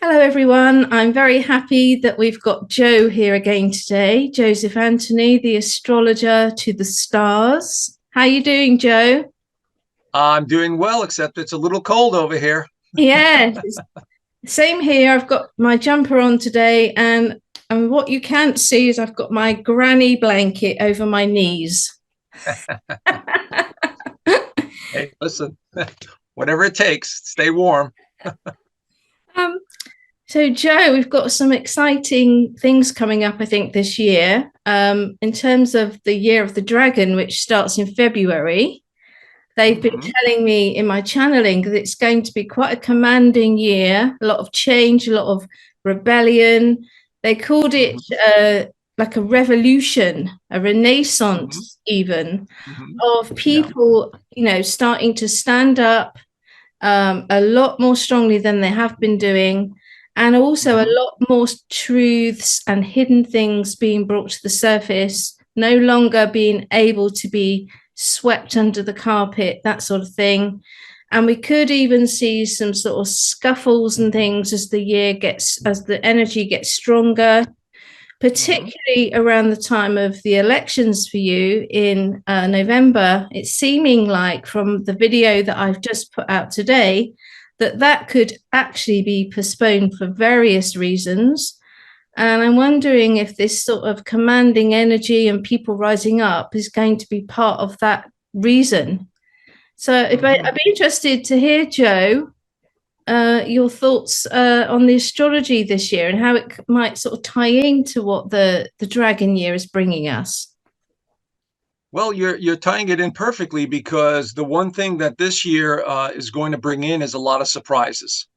Hello, everyone. I'm very happy that we've got Joe here again today. Joseph Anthony, the astrologer to the stars. How are you doing, Joe? I'm doing well, except it's a little cold over here. Yeah, same here. I've got my jumper on today, and what you can't see is I've got my granny blanket over my knees. Hey, listen, whatever it takes, stay warm. Um, so, Joe, we've got some exciting things coming up, I think, this year. In terms of the Year of the Dragon, which starts in February. They've been Hmm. telling me in my channeling that it's going to be quite a commanding year, a lot of change, a lot of rebellion. They called it Hmm. like a revolution, a Hmm. renaissance, even Hmm. of Yeah. people, starting to stand up a lot more strongly than they have been doing, and also a Hmm. lot more truths and hidden things being brought to the surface, no longer being able to be swept under the carpet, that sort of thing. And we could even see some sort of scuffles and things as the energy gets stronger, Hmm. particularly around the time of the elections for you in November. It's seeming like, from the video that I've just put out today, that that could actually be postponed for various reasons. And I'm wondering if this sort of commanding energy and people rising up is going to be part of that reason. So Hmm. I'd be interested to hear, Joe, your thoughts on the astrology this year and how it might sort of tie into what the dragon year is bringing us. Well, you're tying it in perfectly because the one thing that this year is going to bring in is a lot of surprises.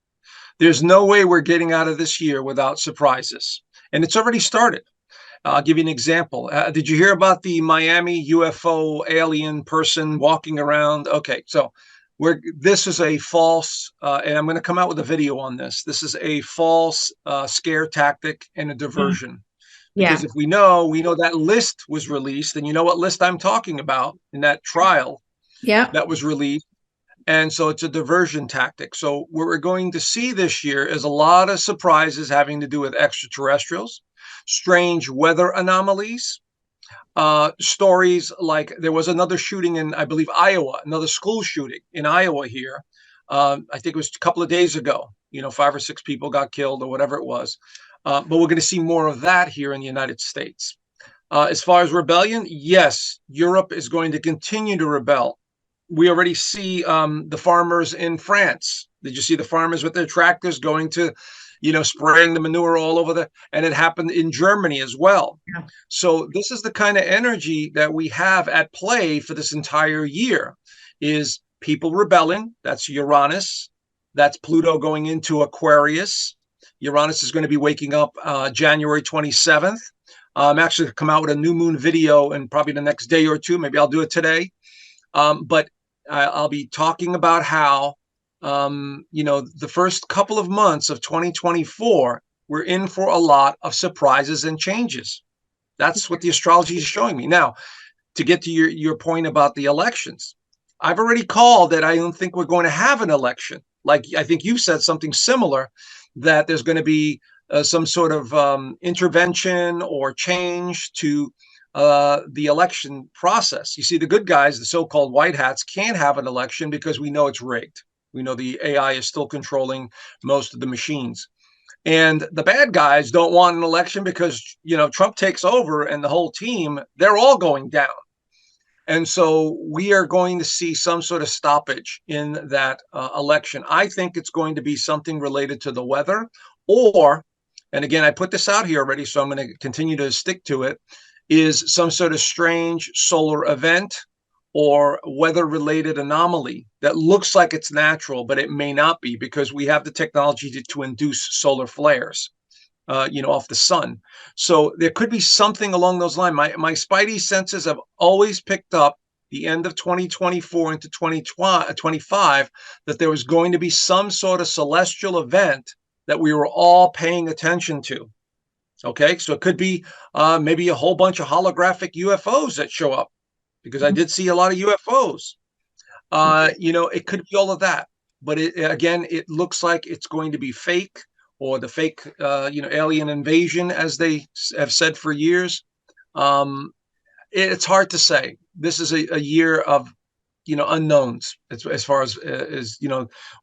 There's no way we're getting out of this year without surprises, and it's already started. I'll give you an example. Did you hear about the Miami UFO alien person walking around? Okay, so this is a false, and I'm going to come out with a video on this. This is a false scare tactic and a Mm. diversion. Yeah. Because if we know that list was released, and you know what list I'm talking about in that trial Yeah. that was released. And so it's a diversion tactic. So what we're going to see this year is a lot of surprises having to do with extraterrestrials, strange weather anomalies, stories like there was another shooting in, I believe, Iowa, another school shooting in Iowa here. I think it was a couple of days ago. 5 or 6 people got killed or whatever it was. But we're going to see more of that here in the United States. As far as rebellion, yes, Europe is going to continue to rebel. We already see the farmers in France. Did you see the farmers with their tractors going to, spraying the manure all over and it happened in Germany as well. Yeah. So this is the kind of energy that we have at play for this entire year is people rebelling. That's Uranus. That's Pluto going into Aquarius. Uranus is going to be waking up January 27th. I'm actually come out with a new moon video in probably the next day or two. Maybe I'll do it today. But I'll be talking about how, the first couple of months of 2024, we're in for a lot of surprises and changes. That's what the astrology is showing me. Now, to get to your point about the elections, I've already called that I don't think we're going to have an election. Like I think you said something similar, that there's going to be some sort of intervention or change to the election process. You see, the good guys, the so-called white hats, can't have an election because we know it's rigged. We know the AI is still controlling most of the machines. And the bad guys don't want an election because, Trump takes over and the whole team, they're all going down. And so we are going to see some sort of stoppage in that election. I think it's going to be something related to the weather, or, and again, I put this out here already, so I'm going to continue to stick to it, is some sort of strange solar event or weather related anomaly that looks like it's natural, but it may not be because we have the technology to induce solar flares, off the sun. So there could be something along those lines. My spidey senses have always picked up the end of 2024 into 2025 that there was going to be some sort of celestial event that we were all paying attention to. Okay, so it could be maybe a whole bunch of holographic UFOs that show up because I did see a lot of UFOs. It could be all of that, but again, it looks like it's going to be fake or the fake, alien invasion, as they have said for years. It's hard to say. This is a year of, unknowns as far as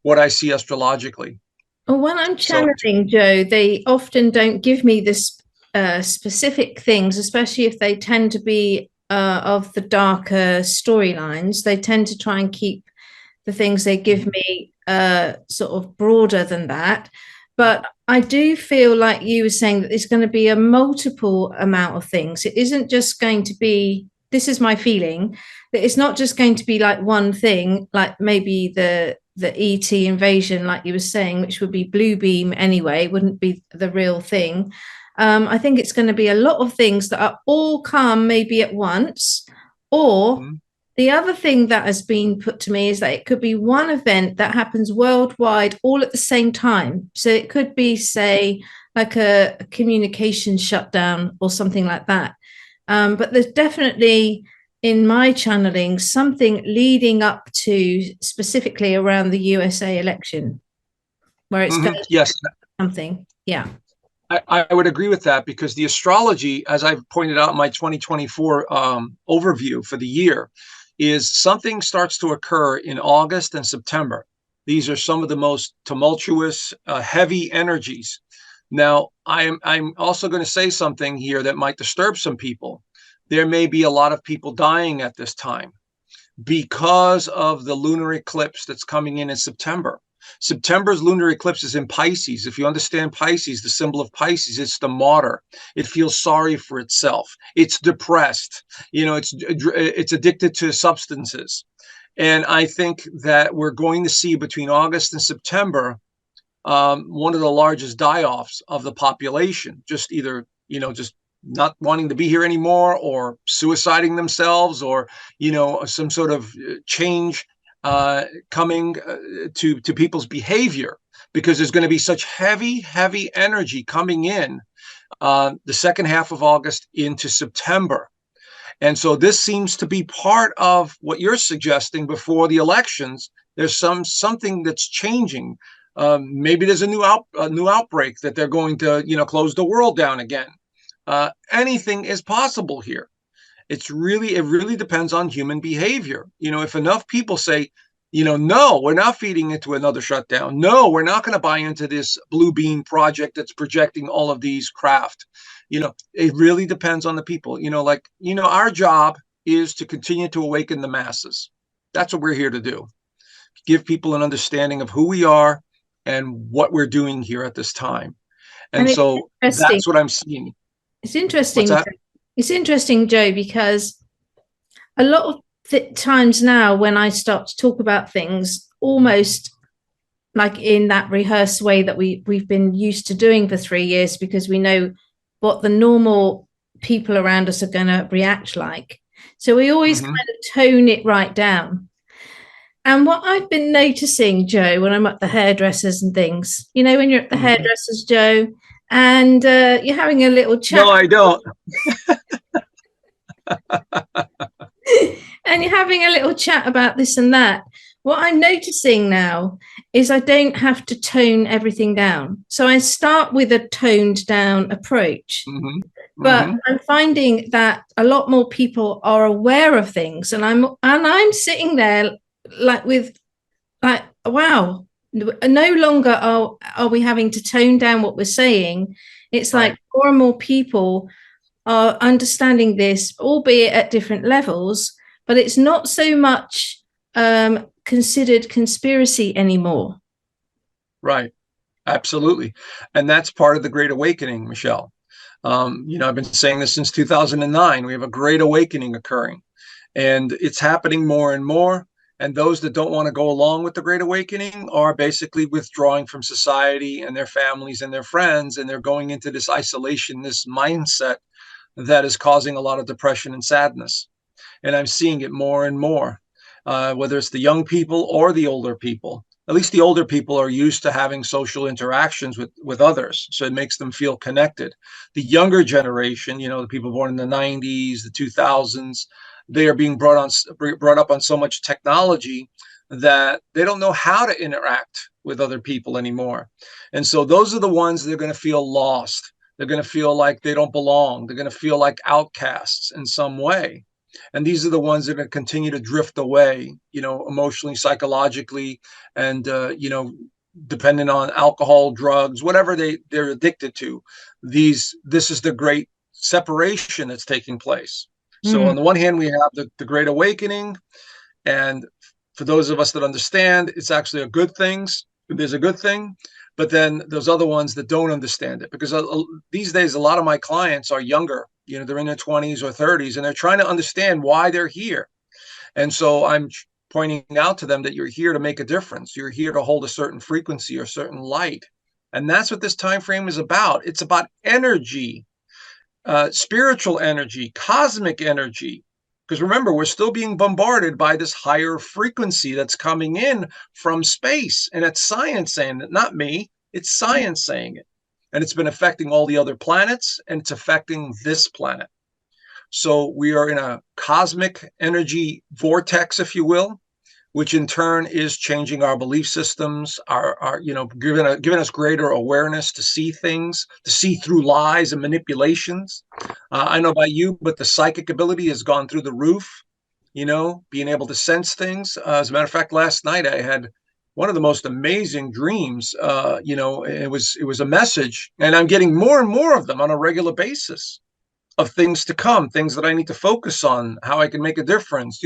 what I see astrologically. Well, when I'm So, channeling, Joe, they often don't give me this specific things, especially if they tend to be of the darker storylines. They tend to try and keep the things they give me sort of broader than that. But I do feel like you were saying that there's going to be a multiple amount of things. It isn't just going to be, this is my feeling, that it's not just going to be like one thing, like maybe the ET invasion, like you were saying, which would be blue beam anyway, wouldn't be the real thing. I think it's going to be a lot of things that are all come maybe at once, or the other thing that has been put to me is that it could be one event that happens worldwide all at the same time. So it could be, say, like a communication shutdown or something like that. But there's definitely, in my channeling, something leading up to specifically around the USA election, where it's going to yes, something. Yeah. I would agree with that, because the astrology, as I've pointed out in my 2024 overview for the year, is something starts to occur in August and September. These are some of the most tumultuous, heavy energies. Now, I'm also going to say something here that might disturb some people. There may be a lot of people dying at this time because of the lunar eclipse that's coming in September. September's lunar eclipse is in Pisces. If you understand Pisces, the symbol of Pisces, it's the martyr. It feels sorry for itself. It's depressed. It's addicted to substances. And I think that we're going to see between August and September one of the largest die-offs of the population, just either, just not wanting to be here anymore, or suiciding themselves, or, some sort of change coming to people's behavior, because there's going to be such heavy energy coming in the second half of August into September. And so this seems to be part of what you're suggesting before the elections. There's something that's changing. Maybe there's a new outbreak that they're going to, close the world down again. Anything is possible here. It really depends on human behavior. If enough people say, no, we're not feeding into another shutdown. No, we're not going to buy into this blue beam project that's projecting all of these craft. It really depends on the people. Our job is to continue to awaken the masses. That's what we're here to do. Give people an understanding of who we are and what we're doing here at this time. And so that's what I'm seeing. It's interesting. It's interesting, Joe, because a lot of times now when I start to talk about things, almost like in that rehearsed way that we've been used to doing for 3 years, because we know what the normal people around us are going to react like. So we always kind of tone it right down. And what I've been noticing, Joe, when I'm at the hairdressers and things, when you're at the hairdressers, Joe, and you're having a little chat. No, I don't. And you're having a little chat about this and that. What I'm noticing now is I don't have to tone everything down. So I start with a toned down approach. But I'm finding that a lot more people are aware of things, and I'm sitting there wow, no longer are we having to tone down what we're saying. It's like more and more people are understanding this, albeit at different levels, but it's not so much considered conspiracy anymore. Right. Absolutely. And that's part of the Great Awakening, Michelle. I've been saying this since 2009. We have a great awakening occurring, and it's happening more and more. And those that don't want to go along with the Great Awakening are basically withdrawing from society and their families and their friends, and they're going into this isolationist mindset that is causing a lot of depression and sadness. And I'm seeing it more and more, whether it's the young people or the older people. At least the older people are used to having social interactions with others, so it makes them feel connected. The younger generation, the people born in the 90s, the 2000s, they are being brought up on so much technology that they don't know how to interact with other people anymore. And so those are the ones that are going to feel lost. They're going to feel like they don't belong. They're going to feel like outcasts in some way. And these are the ones that are going to continue to drift away, emotionally, psychologically, and, depending on alcohol, drugs, whatever they're addicted to. This is the great separation that's taking place. So on the one hand, we have the Great Awakening, and for those of us that understand, it's actually a good thing. There's a good thing, but then there's other ones that don't understand it, because these days a lot of my clients are younger. They're in their 20s or 30s, and they're trying to understand why they're here. And so I'm pointing out to them that you're here to make a difference. You're here to hold a certain frequency or certain light, and that's what this time frame is about. It's about energy, spiritual energy, cosmic energy. Because remember, we're still being bombarded by this higher frequency that's coming in from space. And it's science saying it, not me. It's science saying it. And it's been affecting all the other planets, and it's affecting this planet. So we are in a cosmic energy vortex, if you will, which in turn is changing our belief systems, our giving us greater awareness to see things, to see through lies and manipulations. I know about you, but the psychic ability has gone through the roof. Being able to sense things. As a matter of fact, last night I had one of the most amazing dreams. It was a message, and I'm getting more and more of them on a regular basis, of things to come, things that I need to focus on, how I can make a difference.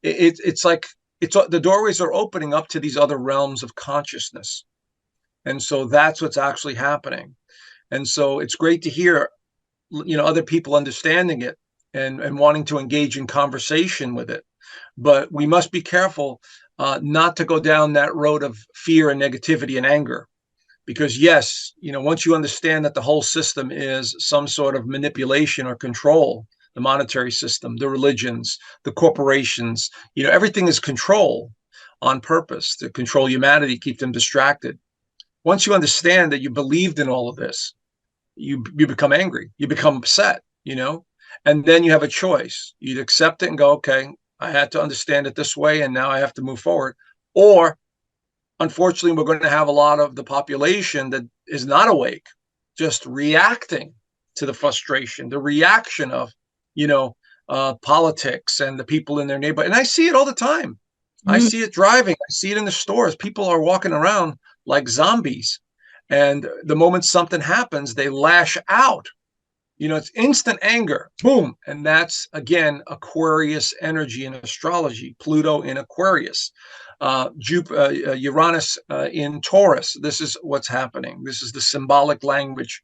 It's like the doorways are opening up to these other realms of consciousness. And so that's what's actually happening. And so it's great to hear, other people understanding it and wanting to engage in conversation with it. But we must be careful not to go down that road of fear and negativity and anger. Because yes, once you understand that the whole system is some sort of manipulation or control, the monetary system, the religions, the corporations, everything is control on purpose to control humanity, keep them distracted. Once you understand that you believed in all of this, you become angry, you become upset, and then you have a choice. You'd accept it and go, okay, I had to understand it this way, and now I have to move forward. Or unfortunately, we're going to have a lot of the population that is not awake, just reacting to the frustration, the reaction of, politics and the people in their neighborhood. And I see it all the time. I see it driving. I see it in the stores. People are walking around like zombies. And the moment something happens, they lash out. It's instant anger. Boom. And that's, again, Aquarius energy in astrology, Pluto in Aquarius. Uranus in Taurus. This is what's happening. This is the symbolic language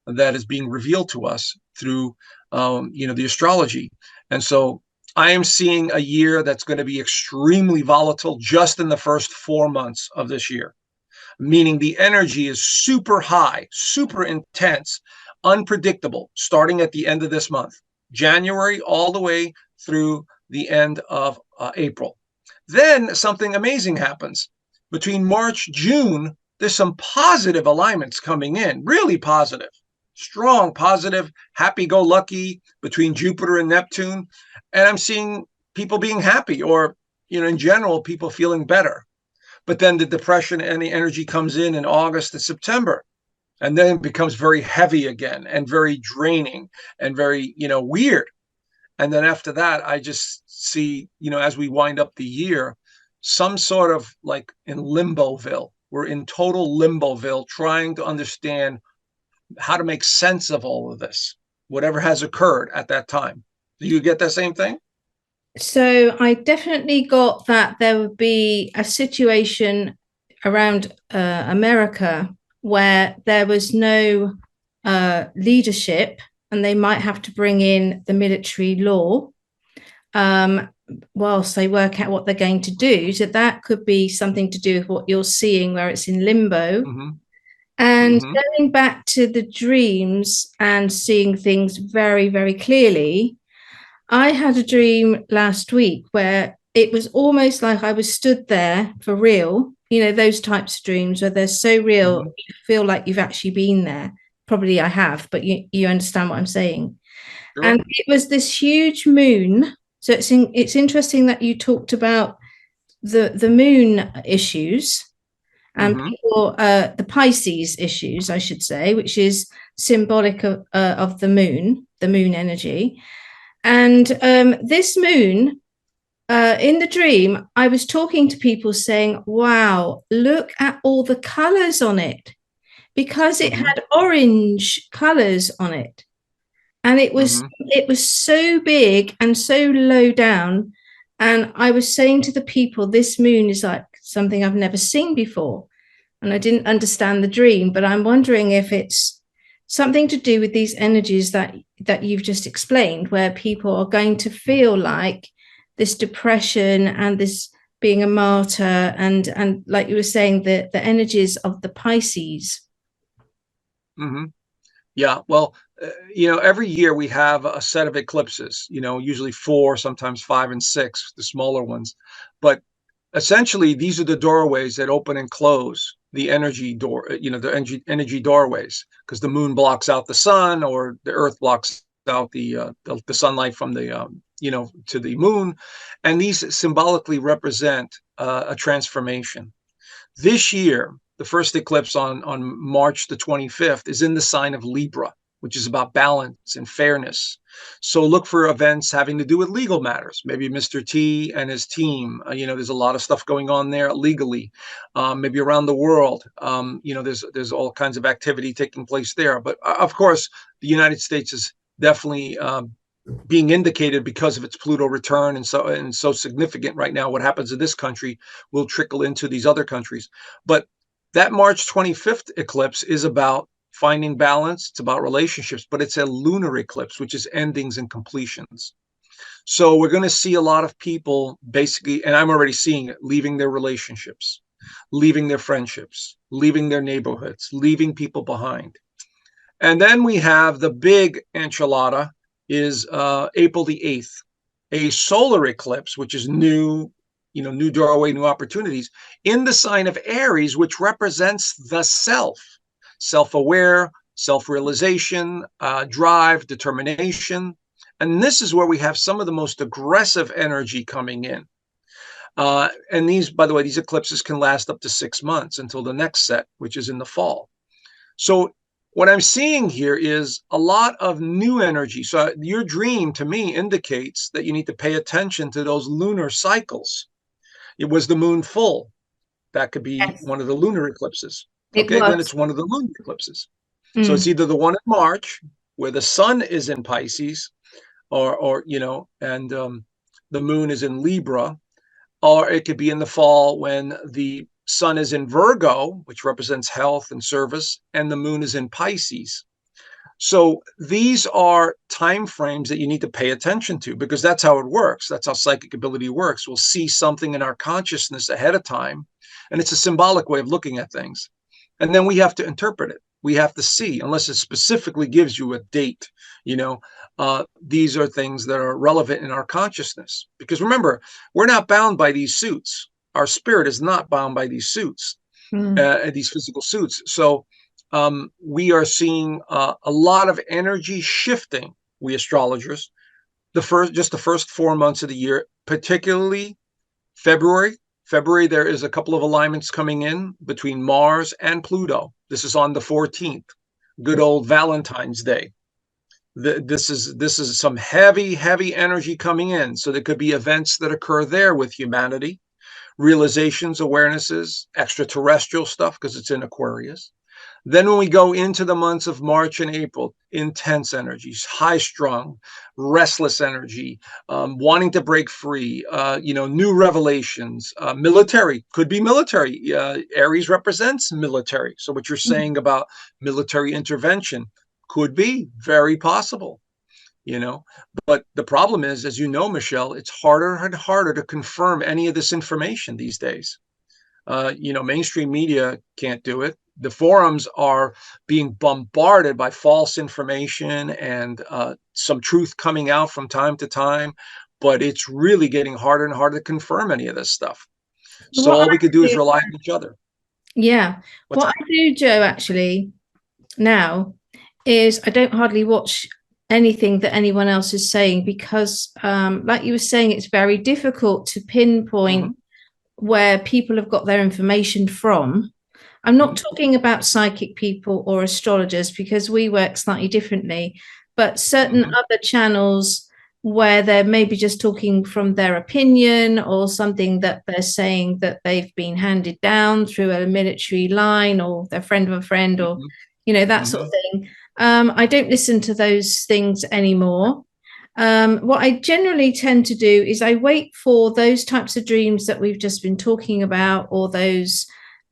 that is being revealed to us through, the astrology. And so I am seeing a year that's going to be extremely volatile just in the first 4 months of this year, meaning the energy is super high, super intense, unpredictable, starting at the end of this month, January, all the way through the end of April. Then something amazing happens. Between March, June, there's some positive alignments coming in, really positive, strong, positive, happy-go-lucky between Jupiter and Neptune. And I'm seeing people being happy, or, in general, people feeling better. But then the depression and the energy comes in August and September. And then it becomes very heavy again and very draining and very, weird. And then after that, I just see, as we wind up the year, some sort of like in Limboville. We're in total Limboville, trying to understand how to make sense of all of this, whatever has occurred at that time. Do you get that same thing? So I definitely got that there would be a situation around America where there was no leadership, and they might have to bring in the military law whilst they work out what they're going to do. So that could be something to do with what you're seeing, where it's in limbo. Mm-hmm. And Mm-hmm. going back to the dreams and seeing things very, very clearly, I had a dream last week where it was almost like I was stood there for real. Those types of dreams where they're so real, Mm-hmm. you feel like you've actually been there. Probably I have, but you understand what I'm saying. Sure. And it was this huge moon. So it's interesting that you talked about the moon issues and Mm-hmm. people, the Pisces issues, I should say, which is symbolic of the moon energy. And this moon, in the dream, I was talking to people saying, wow, look at all the colors on it, because it Mm-hmm. had orange colors on it. And Mm-hmm. it was so big and so low down. And I was saying to the people, this moon is like something I've never seen before. And I didn't understand the dream, but I'm wondering if it's something to do with these energies that you've just explained, where people are going to feel like this depression and this being a martyr, and like you were saying, the energies of the Pisces. Mm-hmm. Yeah, well, every year we have a set of eclipses, usually four, sometimes five and six, the smaller ones. But essentially, these are the doorways that open and close the energy door, the energy doorways, because the moon blocks out the sun, or the earth blocks out the sunlight from to the moon. And these symbolically represent a transformation. This year, the first eclipse on March the 25th is in the sign of Libra, which is about balance and fairness. So look for events having to do with legal matters. Maybe Mr. T and his team. There's a lot of stuff going on there legally. Maybe around the world. There's all kinds of activity taking place there. But of course, the United States is definitely being indicated because of its Pluto return, and so significant right now. What happens in this country will trickle into these other countries. But that March 25th eclipse is about finding balance. It's about relationships, but it's a lunar eclipse, which is endings and completions. So we're going to see a lot of people basically, and I'm already seeing it, leaving their relationships, leaving their friendships, leaving their neighborhoods, leaving people behind. And then we have the big enchilada, is April the 8th, a solar eclipse, which is new, new doorway, new opportunities in the sign of Aries, which represents the self-aware, self-realization, drive, determination. And this is where we have some of the most aggressive energy coming in. And these, by the way, these eclipses can last up to 6 months until the next set, which is in the fall. So what I'm seeing here is a lot of new energy. So your dream to me indicates that you need to pay attention to those lunar cycles. It was the moon full. That could be Yes, one of the lunar eclipses. it Okay, then was. it's one of the lunar eclipses. So Mm. it's either the one in March where the sun is in Pisces, or and the moon is in Libra, or it could be in the fall when the sun is in Virgo, which represents health and service, and the moon is in Pisces. So these are time frames that you need to pay attention to, because that's how it works. That's how psychic ability works. We'll see something in our consciousness ahead of time, and it's a symbolic way of looking at things. And then we have to interpret it. We have to see, unless it specifically gives you a date, these are things that are relevant in our consciousness. Because remember, we're not bound by these suits. Our spirit is not bound by these suits, Mm. these physical suits. So we are seeing a lot of energy shifting. We astrologers, the first 4 months of the year, particularly February. February, there is a couple of alignments coming in between Mars and Pluto. This is on the 14th, good old Valentine's Day. This is some heavy energy coming in. So there could be events that occur there with humanity, realizations, awarenesses, extraterrestrial stuff, because it's in Aquarius. Then when we go into the months of March and April, intense energies, high strung, restless energy, wanting to break free, new revelations, military, could be military. Aries represents military. So what you're Mm. saying about military intervention could be very possible, you know. But the problem is, as you know, Michelle, it's harder and harder to confirm any of this information these days. Mainstream media can't do it. The forums are being bombarded by false information and some truth coming out from time to time, but it's really getting harder and harder to confirm any of this stuff. So What all I we could do is do, rely on each other. yeah, What's what that? I do, Joe, actually now is I don't hardly watch anything that anyone else is saying, because, like you were saying, it's very difficult to Mm-hmm. pinpoint where people have got their information from. I'm not talking about psychic people or astrologers because we work slightly differently, but certain other channels where they're maybe just talking from their opinion or something that they're saying that they've been handed down through a military line or their friend of a friend or, that sort of thing. I don't listen to those things anymore. What I generally tend to do is I wait for those types of dreams that we've just been talking about, or those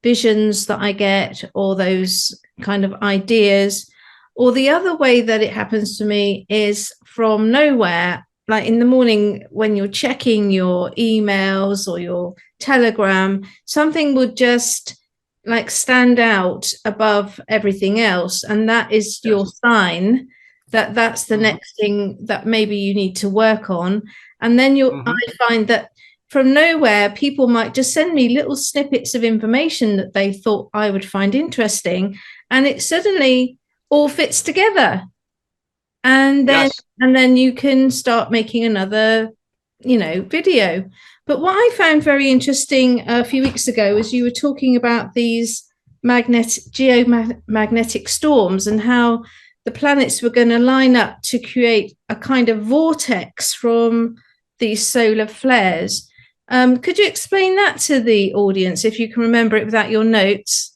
visions that I get, or those kind of ideas. Or the other way that it happens to me is from nowhere, like in the morning when you're checking your emails or your Telegram, something would just like stand out above everything else. And that is your sign that that's the next thing that maybe you need to work on. And then I find that from nowhere, people might just send me little snippets of information that they thought I would find interesting. And it suddenly all fits together. And then you can start making another, video. But what I found very interesting a few weeks ago was you were talking about these geomagnetic storms and how the planets were going to line up to create a kind of vortex from these solar flares. Could you explain that to the audience if you can remember it without your notes?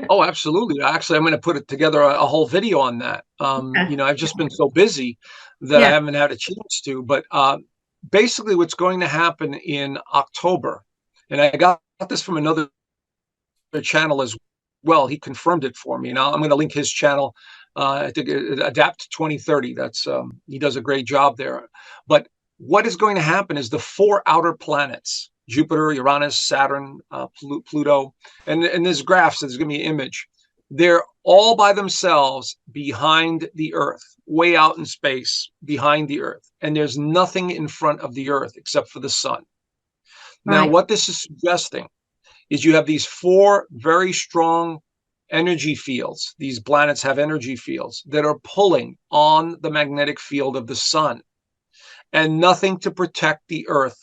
Oh, absolutely. Actually, I'm going to put it together a whole video on that. I've just been so busy that I haven't had a chance to. But basically, what's going to happen in October, and I got this from another channel as well. He confirmed it for me. Now I'm going to link his channel. I think Adapt 2030. That's he does a great job there. But what is going to happen is the four outer planets, Jupiter, Uranus, Saturn, Pluto, and there's graphs, there's going to be an image. They're all by themselves behind the Earth, way out in space, behind the Earth. And there's nothing in front of the Earth except for the sun. Now, what this is suggesting is you have these four very strong energy fields. These planets have energy fields that are pulling on the magnetic field of the sun, and nothing to protect the Earth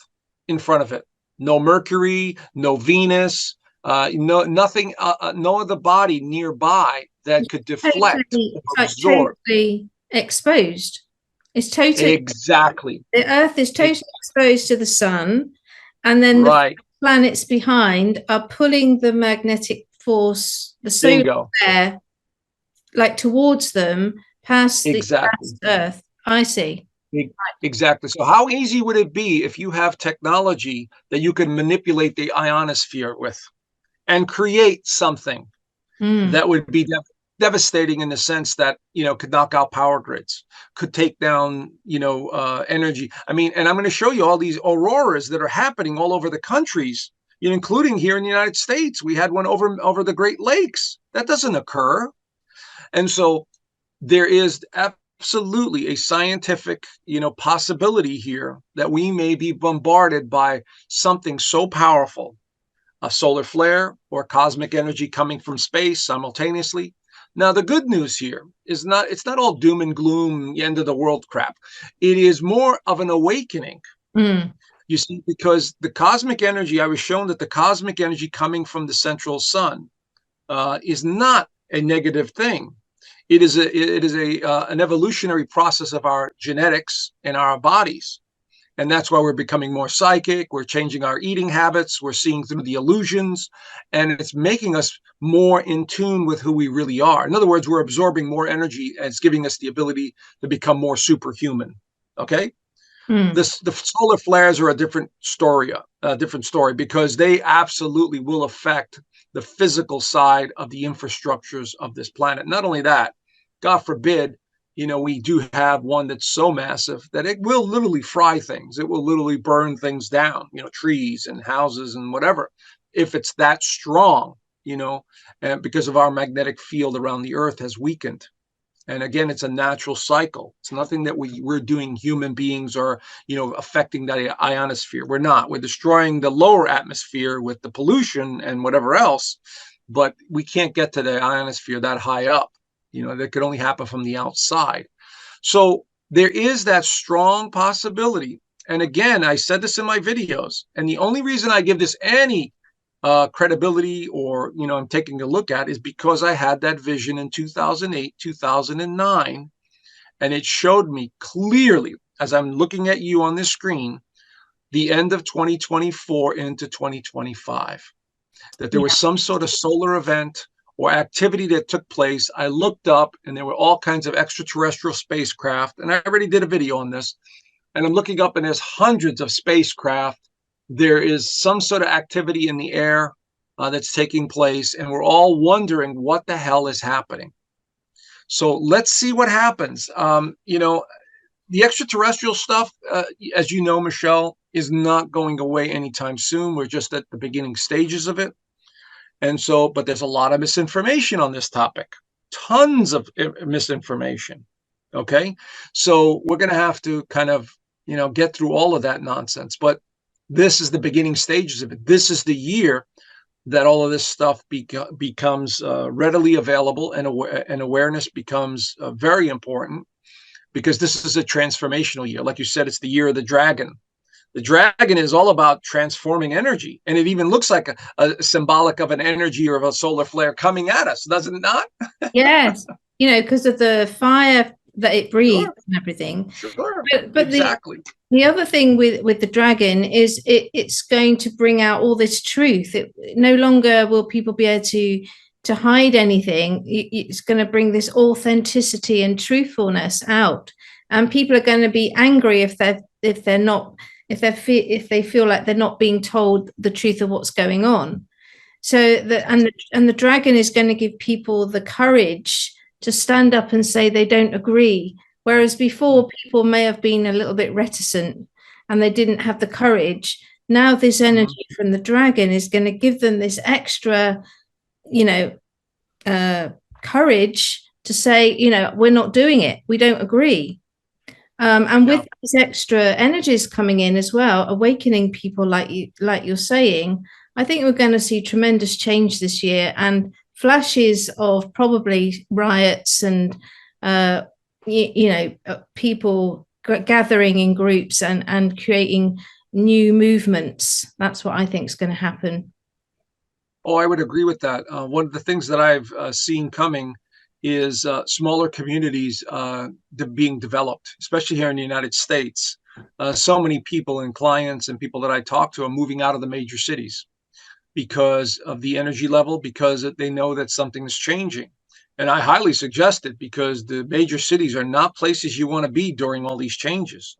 in front of it. No Mercury, no Venus, nothing, no other body nearby that could deflect or absorb. Totally exposed. It's totally exactly. The Earth is totally exposed to the sun, and then the planets behind are pulling the magnetic force, the solar flare, like towards them past the Earth. I see. Exactly. So how easy would it be if you have technology that you could manipulate the ionosphere with and create something that would be devastating in the sense that, could knock out power grids, could take down, energy. I mean, and I'm going to show you all these auroras that are happening all over the countries, including here in the United States. We had one over the Great Lakes. That doesn't occur. And so there is absolutely a scientific, possibility here that we may be bombarded by something so powerful, a solar flare or cosmic energy coming from space simultaneously. Now, the good news here is it's not all doom and gloom, end of the world crap. It is more of an awakening. You see, because the cosmic energy, I was shown that the cosmic energy coming from the central sun is not a negative thing. It is an evolutionary process of our genetics and our bodies. And that's why we're becoming more psychic. We're changing our eating habits. We're seeing through the illusions. And it's making us more in tune with who we really are. In other words, we're absorbing more energy, and it's giving us the ability to become more superhuman. Okay? The solar flares are a different story because they absolutely will affect the physical side of the infrastructures of this planet. Not only that, God forbid, we do have one that's so massive that it will literally fry things. It will literally burn things down, trees and houses and whatever, if it's that strong, and because of our magnetic field around the Earth has weakened. And again, it's a natural cycle. It's nothing that we're doing, human beings, or, affecting the ionosphere. We're not. We're destroying the lower atmosphere with the pollution and whatever else, but we can't get to the ionosphere that high up. That could only happen from the outside. So there is that strong possibility. And again, I said this in my videos, and the only reason I give this any credibility, or I'm taking a look at, is because I had that vision in 2008, 2009, and it showed me clearly, as I'm looking at you on this screen, the end of 2024 into 2025, that there was some sort of solar event or activity that took place. I looked up and there were all kinds of extraterrestrial spacecraft, and I already did a video on this, and I'm looking up and there's hundreds of spacecraft. There is some sort of activity in the air that's taking place, and we're all wondering what the hell is happening. So let's see what happens. The extraterrestrial stuff, as you know, Michelle, is not going away anytime soon. We're just at the beginning stages of it. And so, but there's a lot of misinformation on this topic, tons of misinformation. Okay. So we're going to have to kind of, get through all of that nonsense. But this is the beginning stages of it. This is the year that all of this stuff becomes readily available, and awareness becomes very important, because this is a transformational year. Like you said, it's the year of the dragon. The dragon is all about transforming energy, and it even looks like a symbolic of an energy or of a solar flare coming at us, does it not? Yes, because of the fire that it breathes Sure. and everything. Sure. But exactly. The other thing with the dragon is it's going to bring out all this truth. No longer will people be able to hide anything. It's going to bring this authenticity and truthfulness out, and people are going to be angry if they feel like they're not being told the truth of what's going on. So the dragon is going to give people the courage to stand up and say they don't agree. Whereas before, people may have been a little bit reticent and they didn't have the courage. Now this energy from the dragon is going to give them this extra, courage to say, we're not doing it. We don't agree. And with these extra energies coming in as well, awakening people like you're saying, I think we're going to see tremendous change this year, and flashes of probably riots and people gathering in groups and creating new movements. That's what I think is going to happen. Oh, I would agree with that. One of the things that I've seen coming is smaller communities being developed, especially here in the United States. So many people and clients and people that I talk to are moving out of the major cities because of the energy level, because they know that something is changing. And I highly suggest it, because the major cities are not places you want to be during all these changes,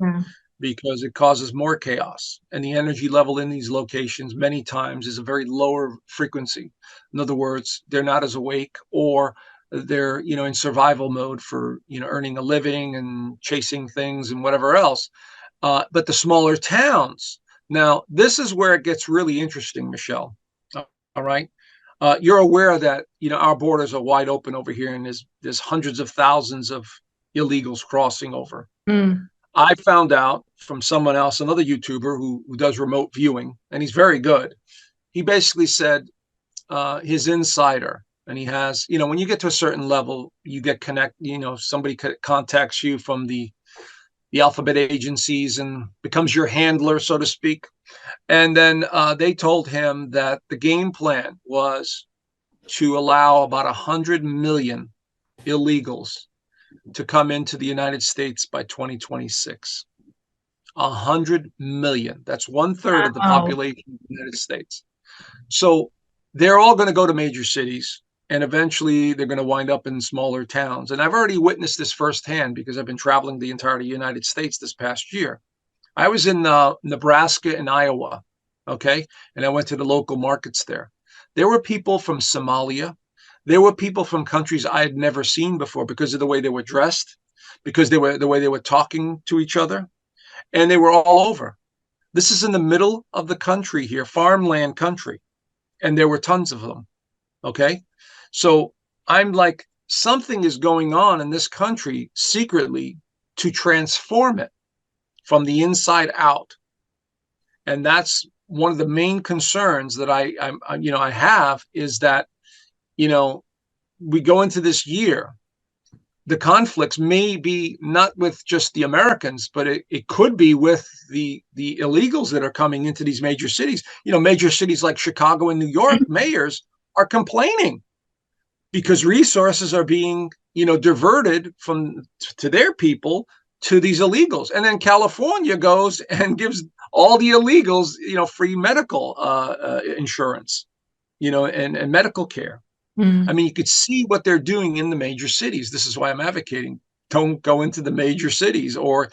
because it causes more chaos. And the energy level in these locations many times is a very lower frequency. In other words, they're not as awake, or they're, in survival mode for, earning a living and chasing things and whatever else. But the smaller towns, now this is where it gets really interesting, Michelle. All right. You're aware that, our borders are wide open over here, and there's hundreds of thousands of illegals crossing over. I found out from someone else, another YouTuber who does remote viewing, and he's very good. He basically said his insider, and he has, when you get to a certain level, you get somebody contacts you from the alphabet agencies and becomes your handler, so to speak. And then they told him that the game plan was to allow about 100 million illegals to come into the United States by 2026. 100 million. That's 1/3 of the population of the United States. So they're all going to go to major cities, and eventually they're going to wind up in smaller towns. And I've already witnessed this firsthand, because I've been traveling the entire United States this past year. I was in Nebraska and Iowa, okay? And I went to the local markets there. There were people from Somalia. There were people from countries I had never seen before, because of the way they were dressed, because the way they were talking to each other. And they were all over. This is in the middle of the country here, farmland country. And there were tons of them, okay? So I'm like, something is going on in this country secretly to transform it from the inside out. And that's one of the main concerns that I have, is that, we go into this year. the conflicts may be not with just the Americans, but it could be with the illegals that are coming into these major cities. Major cities like Chicago and New York, mayors are complaining because resources are being, diverted to their people to these illegals. And then California goes and gives all the illegals, free medical insurance, and medical care. I mean, you could see what they're doing in the major cities. This is why I'm advocating don't go into the major cities, or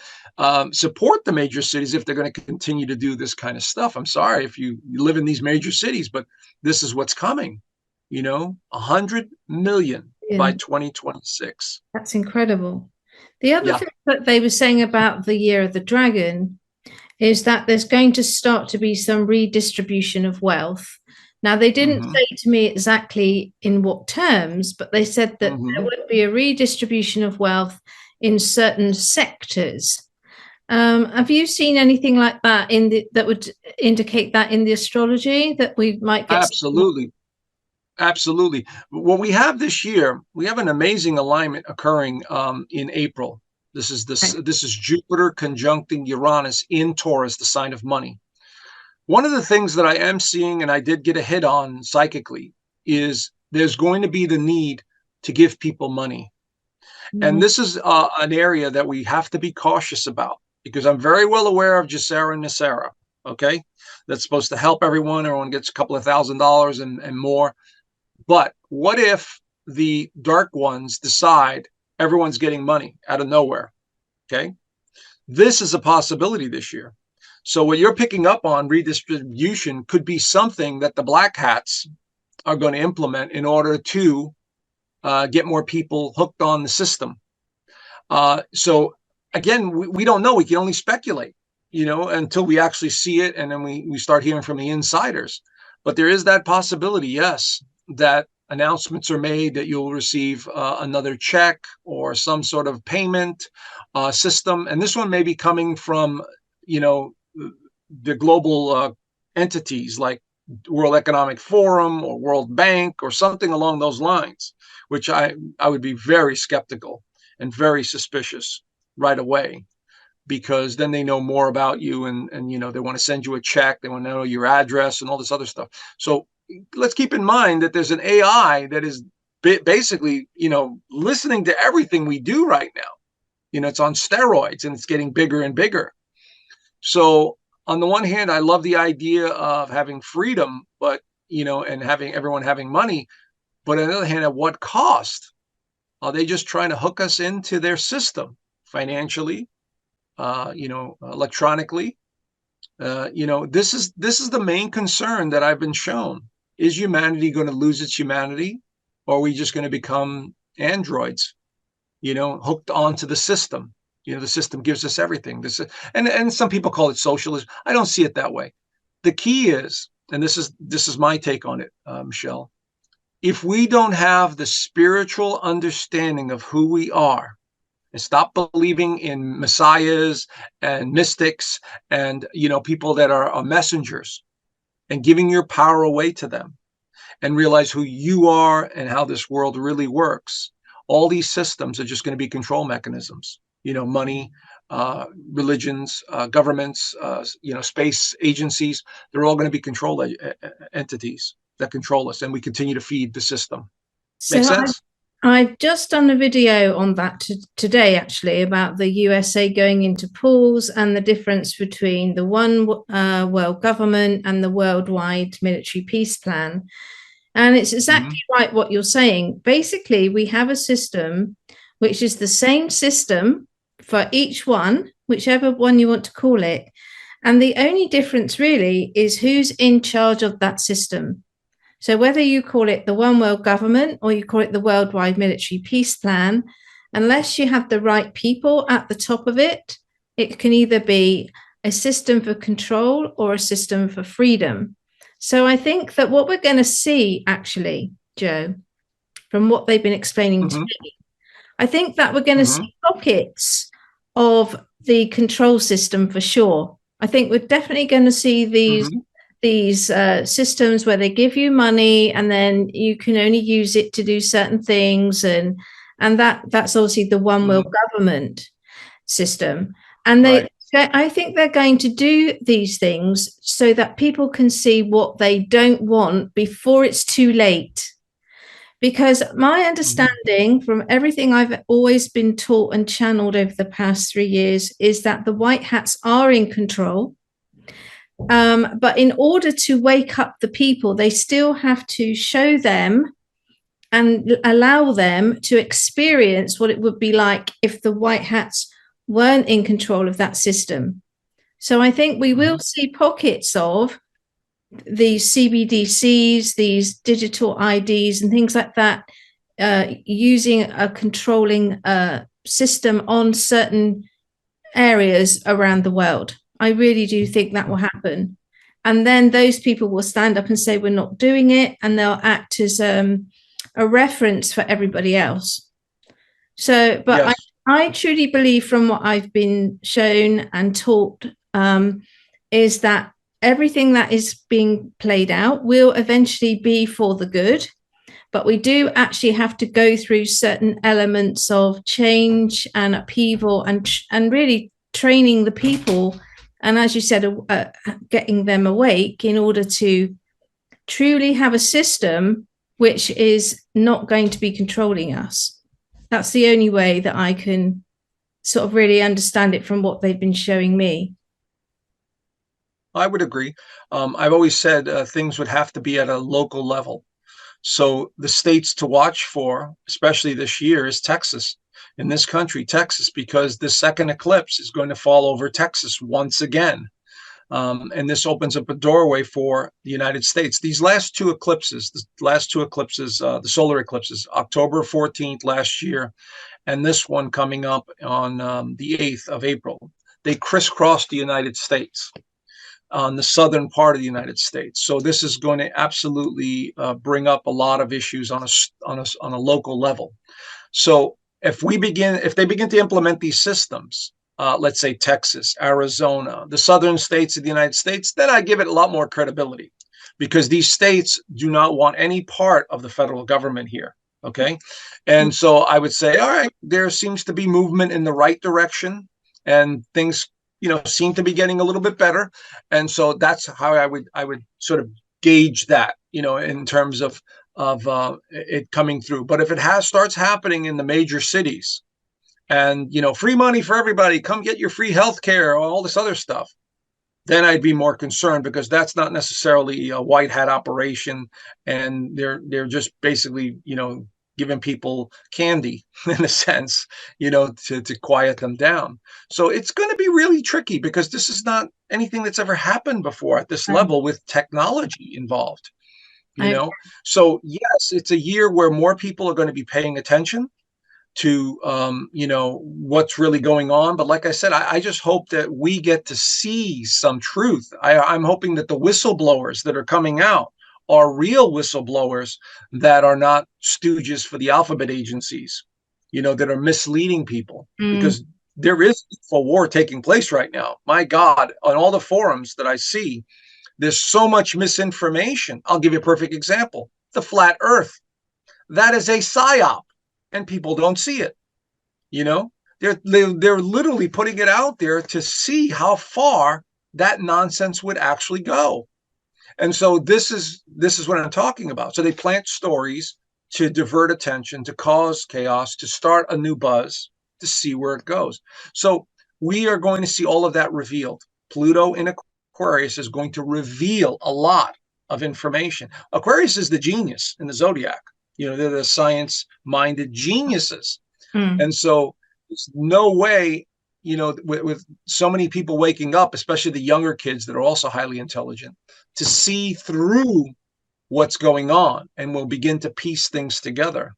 support the major cities if they're going to continue to do this kind of stuff. I'm sorry if you live in these major cities, but this is what's coming. 100 million by 2026. That's incredible. The other thing that they were saying about the year of the dragon is that there's going to start to be some redistribution of wealth. Now, they didn't say to me exactly in what terms, but they said that there would be a redistribution of wealth in certain sectors. Have you seen anything like that that would indicate that in the astrology, that we might get? Absolutely. What we have this year, we have an amazing alignment occurring in April. This is Jupiter conjuncting Uranus in Taurus, the sign of money. One of the things that I am seeing, and I did get a hit on psychically, is there's going to be the need to give people money. And this is an area that we have to be cautious about, because I'm very well aware of Jacera and Nicera, okay? That's supposed to help everyone. Everyone gets a couple of $1,000s and more. But what if the dark ones decide everyone's getting money out of nowhere, okay? This is a possibility this year. So what you're picking up on, redistribution, could be something that the black hats are going to implement in order to get more people hooked on the system. So again, we don't know. We can only speculate, until we actually see it, and then we start hearing from the insiders. But there is that possibility, yes, that announcements are made that you'll receive another check or some sort of payment system. And this one may be coming from, the global entities like World Economic Forum or World Bank or something along those lines, which I would be very skeptical and very suspicious right away, because then they know more about you, and they want to send you a check, they want to know your address and all this other stuff. So let's keep in mind that there's an AI that is basically, listening to everything we do right now. It's on steroids, and it's getting bigger and bigger. So on the one hand, I love the idea of having freedom, but, and having everyone having money. But on the other hand, at what cost? Are they just trying to hook us into their system financially, electronically? This is the main concern that I've been shown. Is humanity going to lose its humanity, or are we just going to become androids, hooked onto the system? The system gives us everything. And some people call it socialism. I don't see it that way. The key is, and this is my take on it, Michelle, if we don't have the spiritual understanding of who we are, and stop believing in messiahs and mystics and, people that are messengers, and giving your power away to them, and realize who you are and how this world really works, all these systems are just going to be control mechanisms. Money, religions, governments, space agencies, they're all going to be control entities that control us, and we continue to feed the system. Make sense? I've just done a video on that today, actually, about the USA going into pools and the difference between the one world government and the worldwide military peace plan. And it's exactly right what you're saying. Basically, we have a system which is the same system for each one, whichever one you want to call it. And the only difference really is who's in charge of that system. So whether you call it the one world government or you call it the worldwide military peace plan, unless you have the right people at the top of it, it can either be a system for control or a system for freedom. So I think that what we're going to see, actually, Joe, from what they've been explaining to me, I think that we're going to see pockets of the control system for sure. I think we're definitely going to see these systems where they give you money and then you can only use it to do certain things, and and that's obviously the one world government system. And Right. I think they're going to do these things so that people can see what they don't want before it's too late. Because my understanding from everything I've always been taught and channeled over the past 3 years is that the white hats are in control. But in order to wake up the people, they still have to show them and allow them to experience what it would be like if the white hats weren't in control of that system. So I think we will see pockets of these CBDCs, these digital IDs, and things like that, using a controlling system on certain areas around the world. I really do think that will happen. And then those people will stand up and say, we're not doing it. And they'll act as a reference for everybody else. So, but Yes. I truly believe from what I've been shown and taught is that everything that is being played out will eventually be for the good. But we do actually have to go through certain elements of change and upheaval and really training the people. And as you said, getting them awake in order to truly have a system which is not going to be controlling us. That's the only way that I can sort of really understand it from what they've been showing me. I would agree. I've always said things would have to be at a local level. So the states to watch for, especially this year, is Texas. In this country, Texas, because the second eclipse is going to fall over Texas once again. And this opens up a doorway for the United States. These last two eclipses, the solar eclipses, October 14th last year, and this one coming up on the 8th of April, they crisscrossed the United States on the southern part of the United States. So this is going to absolutely bring up a lot of issues on a local level. So if they begin to implement these systems, let's say Texas, Arizona, the southern states of the United States, then I give it a lot more credibility, because these states do not want any part of the federal government here. Okay. And so I would say, all right, there seems to be movement in the right direction, and things, seem to be getting a little bit better. And so that's how I would sort of gauge that, in terms of it coming through. But if it starts happening in the major cities, and free money for everybody, come get your free health care, all this other stuff, then I'd be more concerned, because that's not necessarily a white hat operation, and they're just basically giving people candy in a sense, to quiet them down. So it's going to be really tricky, because this is not anything that's ever happened before at this level with technology involved. So yes, it's a year where more people are going to be paying attention to what's really going on. But like I said, I just hope that we get to see some truth. I'm hoping that the whistleblowers that are coming out are real whistleblowers, that are not stooges for the alphabet agencies, that are misleading people, because there is a war taking place right now. My God, on all the forums that I see, there's so much misinformation. I'll give you a perfect example. The flat earth. That is a psyop, and people don't see it. They're literally putting it out there to see how far that nonsense would actually go. And so this is what I'm talking about. So they plant stories to divert attention, to cause chaos, to start a new buzz, to see where it goes. So we are going to see all of that revealed. Pluto in Aquarius is going to reveal a lot of information. Aquarius is the genius in the zodiac. They're the science-minded geniuses. And so there's no way, with so many people waking up, especially the younger kids that are also highly intelligent, to see through what's going on, and will begin to piece things together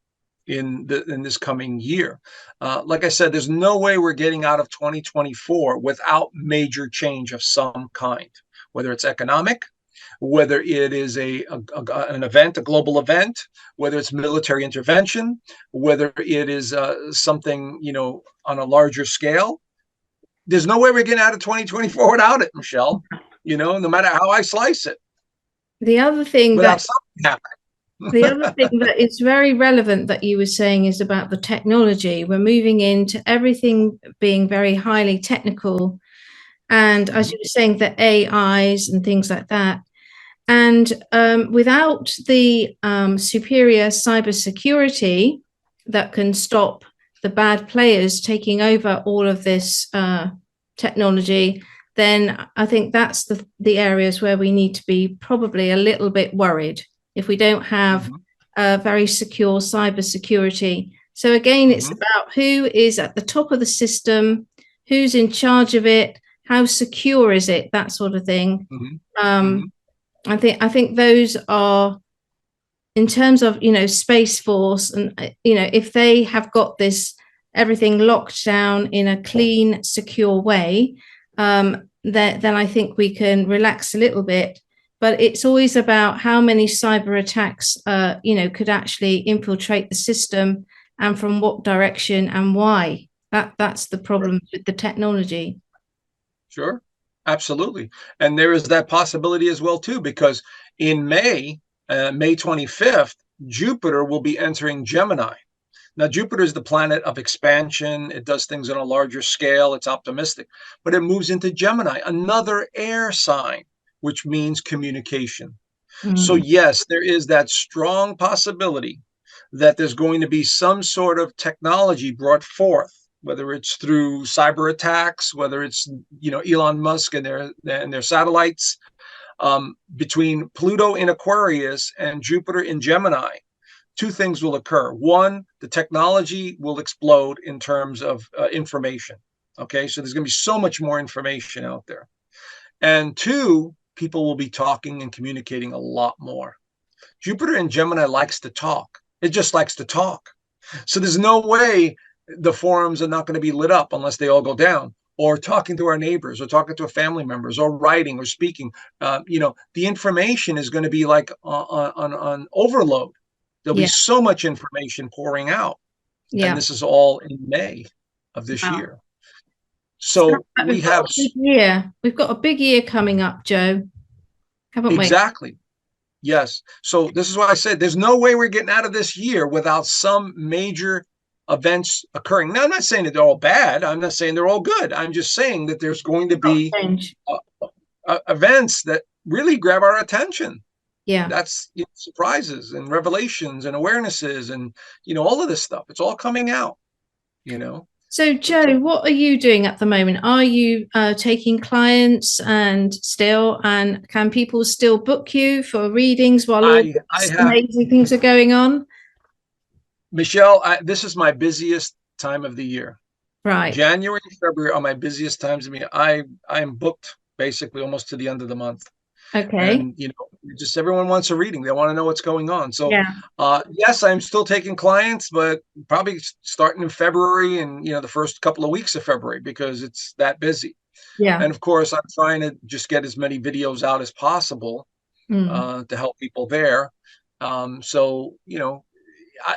in this coming year. Like I said, there's no way we're getting out of 2024 without major change of some kind, whether it's economic, whether it is an event, a global event, whether it's military intervention, whether it is something, on a larger scale. There's no way we're getting out of 2024 without it, Michelle, no matter how I slice it. The other thing without something happening. The other thing that is very relevant that you were saying is about the technology. We're moving into everything being very highly technical. And as Mhm, you were saying, the AIs and things like that. And without the superior cybersecurity that can stop the bad players taking over all of this technology, then I think that's the areas where we need to be probably a little bit worried if we don't have mhm, very secure cybersecurity. So again, it's mhm, about who is at the top of the system, who's in charge of it, how secure is it, that sort of thing. mhm, Um, mhm, I think those are in terms of Space Force, and if they have got this everything locked down in a clean, secure way, then I think we can relax a little bit. But it's always about how many cyber attacks could actually infiltrate the system, and from what direction and why. That's the sure, problem with the technology. sure, absolutely. And there is that possibility as well too, because in May, May 25th, Jupiter will be entering Gemini. Now, Jupiter is the planet of expansion. It does things on a larger scale. It's optimistic, but it moves into Gemini, another air sign, which means communication. So, Mm. yes, there is that strong possibility that there's going to be some sort of technology brought forth, whether it's through cyber attacks, whether it's Elon Musk and their satellites, between Pluto in Aquarius and Jupiter in Gemini. Two things will occur. One, the technology will explode in terms of information. Okay, so there's going to be so much more information out there. And two, people will be talking and communicating a lot more. Jupiter in Gemini likes to talk. It just likes to talk. So there's no way the forums are not going to be lit up unless they all go down, or talking to our neighbors, or talking to family members, or writing or speaking. The information is going to be like on overload. There'll be Yeah, so much information pouring out. And yeah. this is all in May of this Wow. year. Sounds So like we we've got have a big year. We've got a big year coming up, Joe, haven't we? exactly. Yes. So this is why I said there's no way we're getting out of this year without some major events occurring. Now, I'm not saying that they're all bad. I'm not saying they're all good. I'm just saying that there's going to be Change. events that really grab our attention. Yeah. That's surprises and revelations and awarenesses and all of this stuff. It's all coming out. You know. So, Joe, what are you doing at the moment? Are you taking clients and can people still book you for readings while all I these have amazing things are going on? Michelle. This is my busiest time of the year. Right. January and February are my busiest times of me. I am booked basically almost to the end of the month. Okay. And just everyone wants a reading. They want to know what's going on. So Yeah. yes, I'm still taking clients, but probably starting in February and the first couple of weeks of February, because it's that busy. Yeah. And of course, I'm trying to just get as many videos out as possible Mm. to help people there. So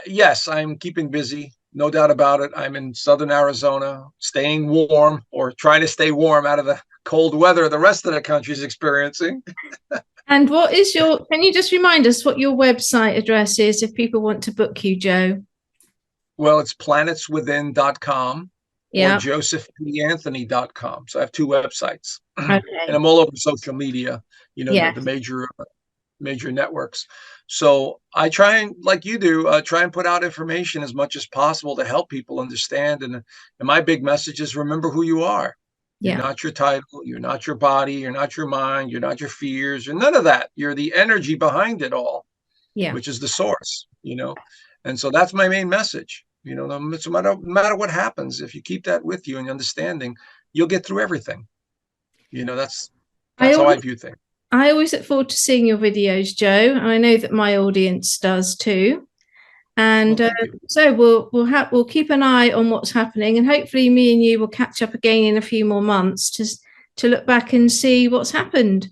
yes, I'm keeping busy, no doubt about it. I'm in southern Arizona, staying warm, or trying to stay warm out of the cold weather the rest of the country is experiencing. And can you just remind us what your website address is if people want to book you, Joe? Well, it's planetswithin.com or Yeah. josephanthony.com. So I have two websites, and Okay. I'm all over social media, the Yes. major networks. So I try and, like you do, try and put out information as much as possible to help people understand. And my big message is, remember who you are. You're Yeah. not your title. You're not your body. You're not your mind. You're not your fears. You're none of that. You're the energy behind it all, Yeah. which is the source. And so that's my main message. No matter what happens, if you keep that with you and understanding, you'll get through everything. That's I that's how I always view things. I always look forward to seeing your videos, Joe. I know that my audience does too. Well, And thank you. so we'll keep an eye on what's happening, and hopefully me and you will catch up again in a few more months to look back and see what's happened.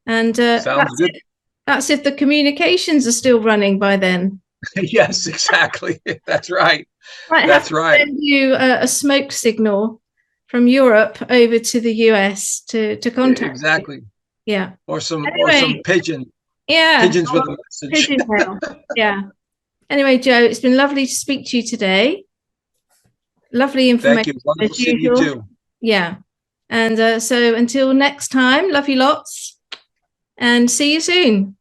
And Sounds good. that's if the communications are still running by then. Yes, exactly. That's right. Might have That's to right. send you a smoke signal from Europe over to the US to contact you. Exactly. Yeah. Or some Anyway, pigeon. Yeah. Pigeons with a message. Pigeon tail. Yeah. Anyway, Joe, it's been lovely to speak to you today. Lovely Thank information you. Wonderful as seeing you usual. too. Yeah. And so until next time, love you lots and see you soon.